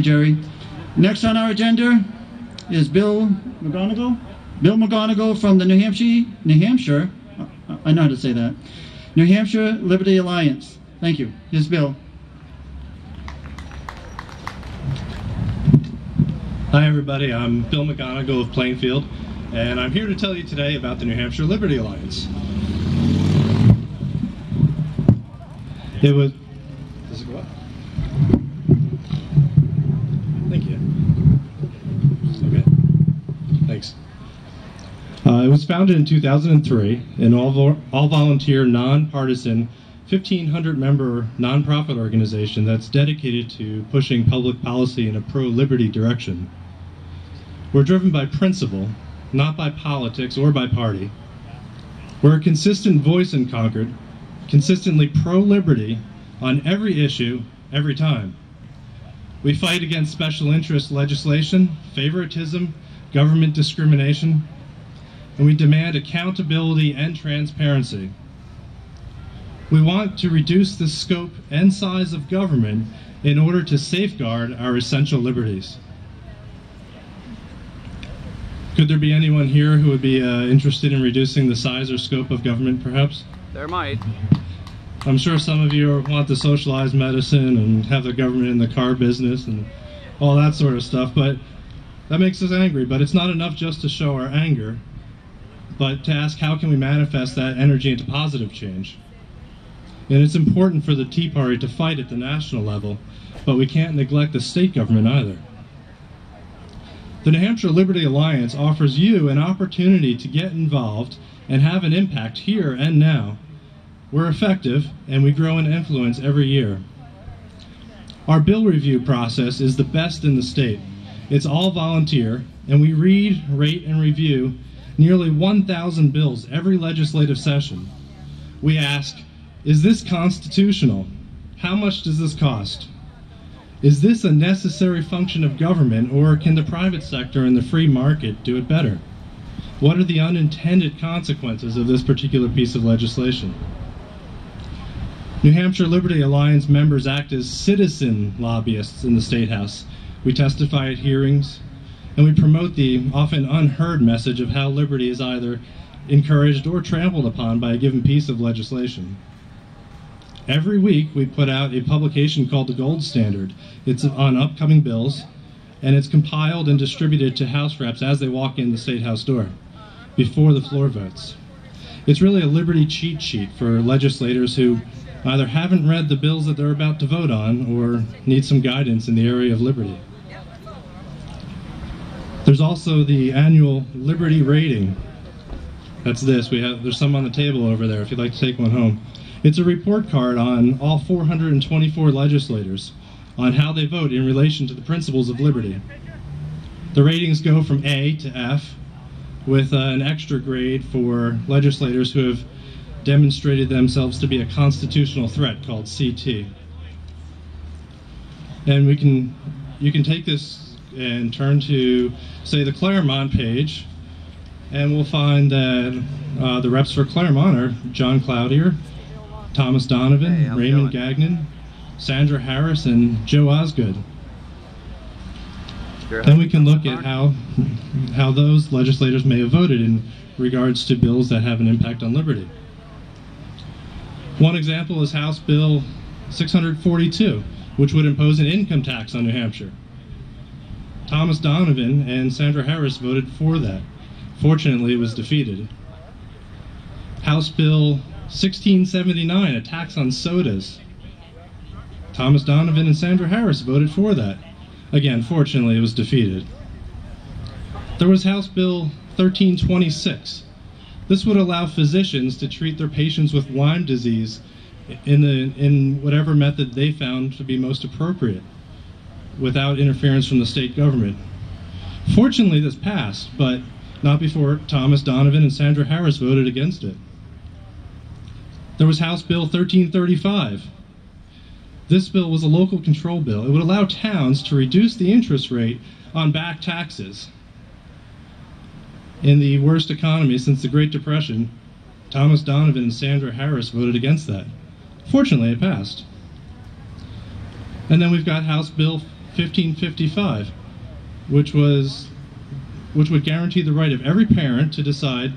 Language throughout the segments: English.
you, Jerry. Next on our agenda is Bill McGonigle. Bill McGonigle from the New Hampshire, I know how to say that, New Hampshire Liberty Alliance. Thank you. Here's Bill. Hi everybody, I'm Bill McGonigle of Plainfield, and I'm here to tell you today about the New Hampshire Liberty Alliance. Does it go up? Thank you. Okay, thanks. It was founded in 2003, an all-volunteer, non-partisan, 1,500-member nonprofit organization that's dedicated to pushing public policy in a pro-liberty direction. We're driven by principle, not by politics or by party. We're a consistent voice in Concord, consistently pro-liberty on every issue, every time. We fight against special interest legislation, favoritism, government discrimination, and we demand accountability and transparency. We want to reduce the scope and size of government in order to safeguard our essential liberties. Could there be anyone here who would be interested in reducing the size or scope of government, perhaps? There might. I'm sure some of you want to socialize medicine and have the government in the car business and all that sort of stuff, but that makes us angry. But it's not enough just to show our anger, but to ask how can we manifest that energy into positive change. And it's important for the Tea Party to fight at the national level, but we can't neglect the state government either. The New Hampshire Liberty Alliance offers you an opportunity to get involved and have an impact here and now. We're effective, and we grow in influence every year. Our bill review process is the best in the state. It's all volunteer, and we read, rate, and review nearly 1,000 bills every legislative session. We ask, is this constitutional? How much does this cost? Is this a necessary function of government, or can the private sector and the free market do it better? What are the unintended consequences of this particular piece of legislation? New Hampshire Liberty Alliance members act as citizen lobbyists in the State House. We testify at hearings, and we promote the often unheard message of how liberty is either encouraged or trampled upon by a given piece of legislation. Every week we put out a publication called The Gold Standard. It's on upcoming bills, and it's compiled and distributed to House reps as they walk in the State House door, before the floor votes. It's really a liberty cheat sheet for legislators who either haven't read the bills that they're about to vote on or need some guidance in the area of liberty. There's also the annual Liberty Rating. That's this. There's some on the table over there if you'd like to take one home. It's a report card on all 424 legislators on how they vote in relation to the principles of liberty. The ratings go from A to F, with an extra grade for legislators who have demonstrated themselves to be a constitutional threat, called CT. And you can take this and turn to, say, the Claremont page, and we'll find that the reps for Claremont are John Cloutier, Thomas Donovan, Raymond Gagnon, Sandra Harris, and Joe Osgood. Then we can look at how those legislators may have voted in regards to bills that have an impact on liberty. One example is House Bill 642, which would impose an income tax on New Hampshire. Thomas Donovan and Sandra Harris voted for that. Fortunately, it was defeated. House Bill 1679, a tax on sodas. Thomas Donovan and Sandra Harris voted for that. Again, fortunately, it was defeated. There was House Bill 1326. This would allow physicians to treat their patients with Lyme disease in whatever method they found to be most appropriate, without interference from the state government. Fortunately, this passed, but not before Thomas Donovan and Sandra Harris voted against it. There was House Bill 1335. This bill was a local control bill. It would allow towns to reduce the interest rate on back taxes. In the worst economy since the Great Depression, Thomas Donovan and Sandra Harris voted against that. Fortunately, it passed. And then we've got House Bill 1555, which would guarantee the right of every parent to decide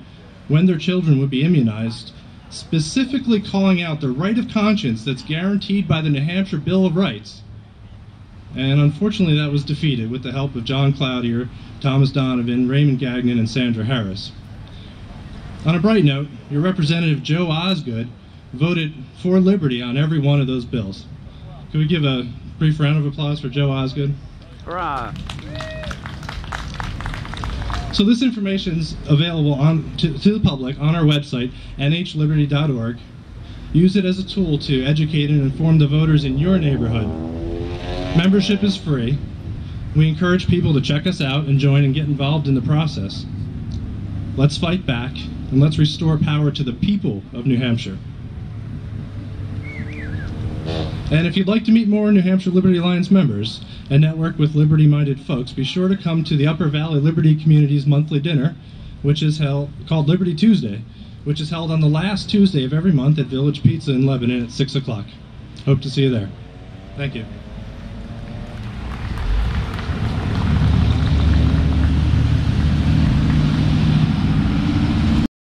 when their children would be immunized, specifically calling out the right of conscience that's guaranteed by the New Hampshire Bill of Rights. And unfortunately that was defeated with the help of John Cloutier, Thomas Donovan, Raymond Gagnon, and Sandra Harris. On a bright note, your representative Joe Osgood voted for liberty on every one of those bills. Can we give a brief round of applause for Joe Osgood? Hurrah! So this information is available to the public on our website, nhliberty.org. Use it as a tool to educate and inform the voters in your neighborhood. Membership is free. We encourage people to check us out and join and get involved in the process. Let's fight back, and let's restore power to the people of New Hampshire. And if you'd like to meet more New Hampshire Liberty Alliance members and network with liberty-minded folks, be sure to come to the Upper Valley Liberty Community's monthly dinner, which is called Liberty Tuesday, which is held on the last Tuesday of every month at Village Pizza in Lebanon at 6 o'clock. Hope to see you there. Thank you.